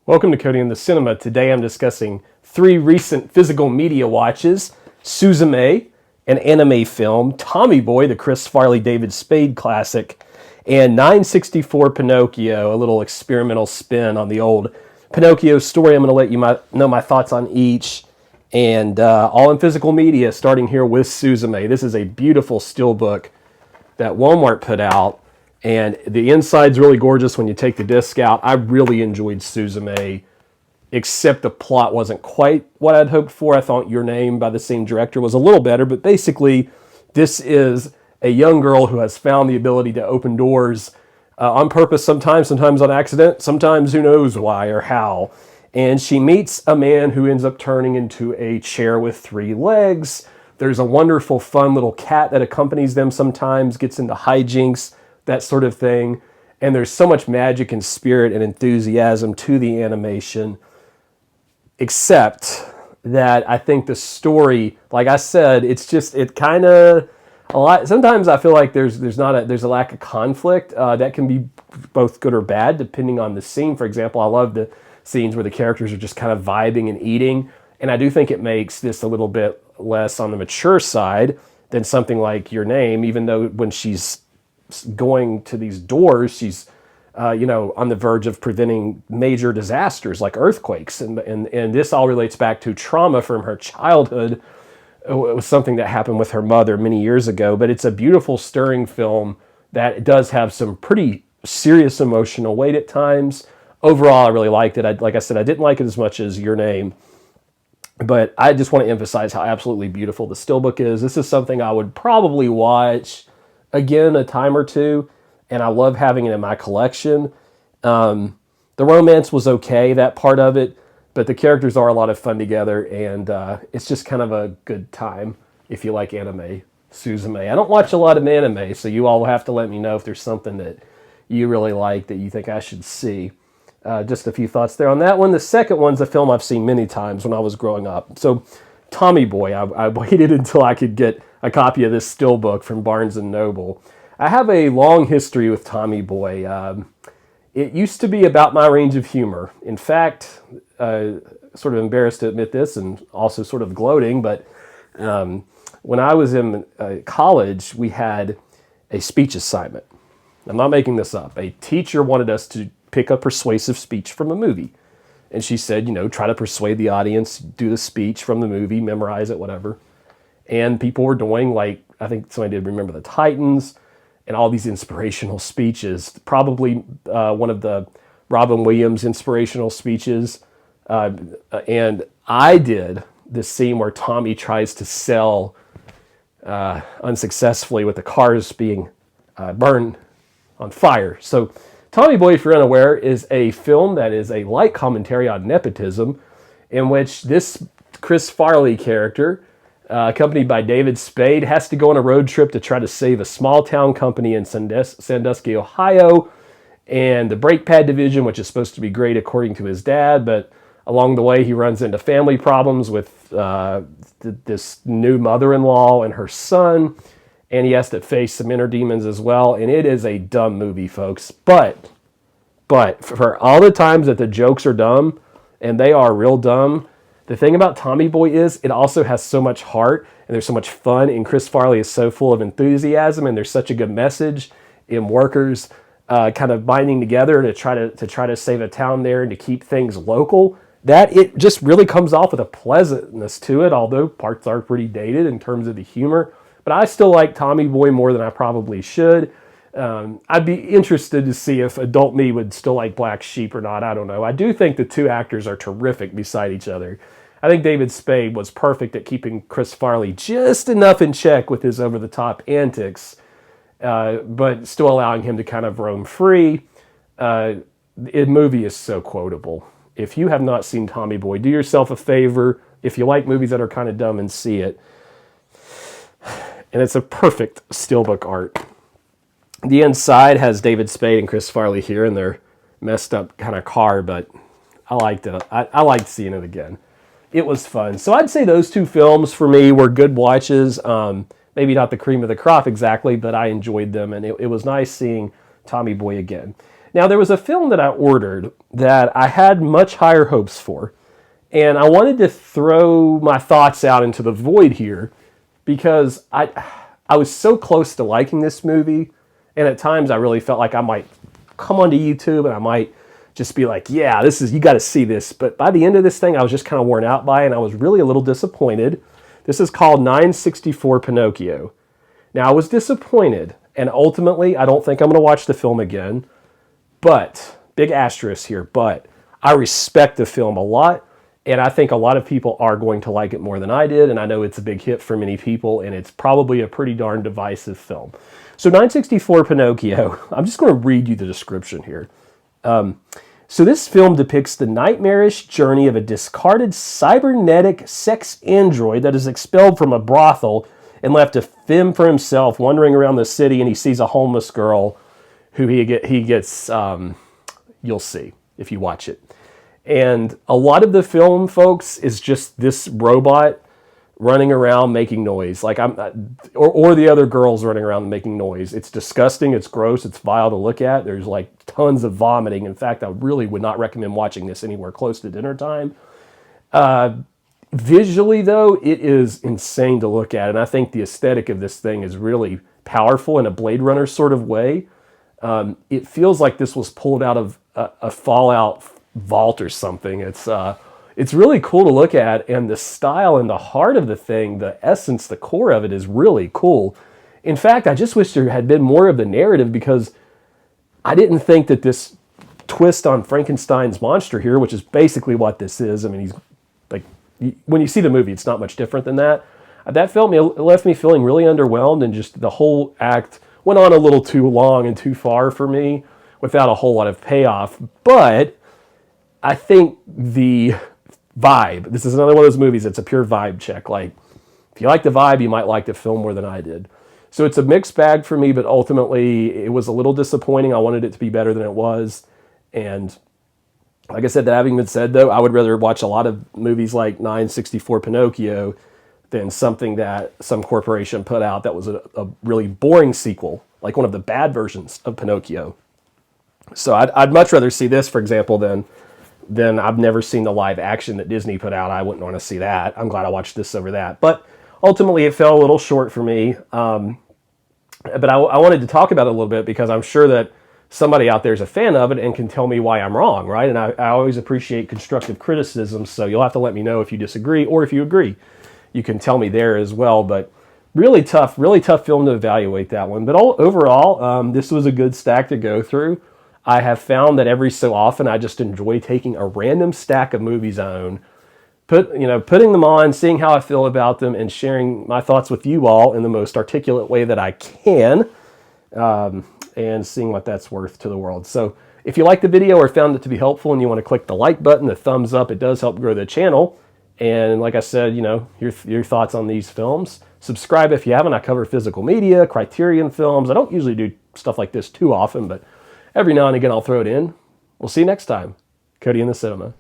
Welcome to Cody in the Cinema. Today I'm discussing three recent physical media watches: Suzume, an anime film; Tommy Boy, the Chris Farley David Spade classic; and 964 Pinocchio, a little experimental spin on the old Pinocchio story. I'm going to let you know my thoughts on each, and all in physical media, starting here with Suzume. This is a beautiful steelbook that Walmart put out. And the inside's really gorgeous when you take the disc out. I really enjoyed Suzume, except the plot wasn't quite what I'd hoped for. I thought Your Name by the same director was a little better, but basically this is a young girl who has found the ability to open doors on purpose sometimes on accident, sometimes who knows why or how. And she meets a man who ends up turning into a chair with three legs. There's a wonderful, fun little cat that accompanies them sometimes, gets into hijinks, that sort of thing. And there's so much magic and spirit and enthusiasm to the animation, except that I think the story, like I said, it kind of a lot. Sometimes I feel like there's a lack of conflict that can be both good or bad depending on the scene. For example, I love the scenes where the characters are just kind of vibing and eating, and I do think it makes this a little bit less on the mature side than something like Your Name, even though when she's going to these doors, she's on the verge of preventing major disasters like earthquakes, and this all relates back to trauma from her childhood. It was something that happened with her mother many years ago, but it's a beautiful, stirring film that does have some pretty serious emotional weight at times. Overall, I really liked it. Like I said, I didn't like it as much as Your Name, but I just want to emphasize how absolutely beautiful the steelbook is. This is something I would probably watch again a time or two, and I love having it in my collection. The romance was okay, that part of it, but the characters are a lot of fun together, and it's just kind of a good time if you like anime. Suzume. I don't watch a lot of anime, so you all will have to let me know if there's something that you really like that you think I should see. Just a few thoughts there on that one. The second one's a film I've seen many times when I was growing up. So Tommy Boy, I waited until I could get a copy of this steelbook from Barnes & Noble. I have a long history with Tommy Boy. It used to be about my range of humor. In fact, sort of embarrassed to admit this and also sort of gloating, but when I was in college, we had a speech assignment. I'm not making this up. A teacher wanted us to pick a persuasive speech from a movie. And she said, try to persuade the audience, do the speech from the movie, memorize it, whatever. And people were doing, like, I think somebody did Remember the Titans and all these inspirational speeches. Probably one of the Robin Williams inspirational speeches. And I did this scene where Tommy tries to sell unsuccessfully with the cars being burned on fire. So Tommy Boy, if you're unaware, is a film that is a light commentary on nepotism, in which this Chris Farley character, accompanied by David Spade, has to go on a road trip to try to save a small town company in Sandusky, Ohio, and the brake pad division, which is supposed to be great according to his dad, but along the way he runs into family problems with this new mother-in-law and her son, and he has to face some inner demons as well. And it is a dumb movie, folks. But for all the times that the jokes are dumb, and they are real dumb, the thing about Tommy Boy is it also has so much heart, and there's so much fun, and Chris Farley is so full of enthusiasm, and there's such a good message in workers kind of binding together to try to save a town there and to keep things local, that it just really comes off with a pleasantness to it, although parts are pretty dated in terms of the humor. But I still like Tommy Boy more than I probably should. I'd be interested to see if adult me would still like Black Sheep or not. I don't know. I do think the two actors are terrific beside each other. I think David Spade was perfect at keeping Chris Farley just enough in check with his over-the-top antics, but still allowing him to kind of roam free. The movie is so quotable. If you have not seen Tommy Boy, do yourself a favor. If you like movies that are kind of dumb, and see it. And it's a perfect steelbook art. The inside has David Spade and Chris Farley here in their messed up kind of car, but I liked it. I liked seeing it again. It was fun. So I'd say those two films for me were good watches. Maybe not the cream of the crop exactly, but I enjoyed them, and it was nice seeing Tommy Boy again. Now, there was a film that I ordered that I had much higher hopes for, and I wanted to throw my thoughts out into the void here because I was so close to liking this movie, and at times I really felt like I might come onto YouTube and I might just be like, yeah, you got to see this. But by the end of this thing, I was just kind of worn out by it, and I was really a little disappointed. This is called 964 Pinocchio. Now, I was disappointed, and ultimately, I don't think I'm going to watch the film again. But, big asterisk here, but I respect the film a lot, and I think a lot of people are going to like it more than I did, and I know it's a big hit for many people, and it's probably a pretty darn divisive film. So 964 Pinocchio, I'm just going to read you the description here. So this film depicts the nightmarish journey of a discarded cybernetic sex android that is expelled from a brothel and left to fend for himself, wandering around the city, and he sees a homeless girl who he gets, you'll see if you watch it. And a lot of the film, folks, is just this robot running around making noise, like or the other girls running around making noise. It's disgusting, it's gross, it's vile to look at. There's like tons of vomiting. In fact, I really would not recommend watching this anywhere close to dinner time. Visually, though, it is insane to look at, and I think the aesthetic of this thing is really powerful in a Blade Runner sort of way. It feels like this was pulled out of a Fallout vault or something. It's really cool to look at, and the style and the heart of the thing, the essence, the core of it is really cool. In fact, I just wish there had been more of the narrative, because I didn't think that this twist on Frankenstein's monster here, which is basically what this is. I mean, he's like, when you see the movie, it's not much different than that. That left me feeling really underwhelmed, and just the whole act went on a little too long and too far for me without a whole lot of payoff. But I think the vibe, this is another one of those movies that's a pure vibe check. Like, if you like the vibe, you might like the film more than I did. So it's a mixed bag for me, but ultimately it was a little disappointing. I wanted it to be better than it was. And like I said, that having been said, though, I would rather watch a lot of movies like 964 Pinocchio than something that some corporation put out that was a really boring sequel, like one of the bad versions of Pinocchio. So I'd much rather see this, for example, than I've never seen the live action that Disney put out. I wouldn't want to see that. I'm glad I watched this over that. But ultimately, it fell a little short for me. But I wanted to talk about it a little bit, because I'm sure that somebody out there is a fan of it and can tell me why I'm wrong, right? And I always appreciate constructive criticism, so you'll have to let me know if you disagree, or if you agree. You can tell me there as well. But really tough film to evaluate that one. But overall, this was a good stack to go through. I have found that every so often I just enjoy taking a random stack of movies I own, putting them on, seeing how I feel about them, and sharing my thoughts with you all in the most articulate way that I can, and seeing what that's worth to the world. So if you liked the video or found it to be helpful and you want to click the like button, the thumbs up, it does help grow the channel. And like I said, your thoughts on these films. Subscribe if you haven't. I cover physical media, Criterion films. I don't usually do stuff like this too often, but every now and again I'll throw it in. We'll see you next time. Cody in the Cinema.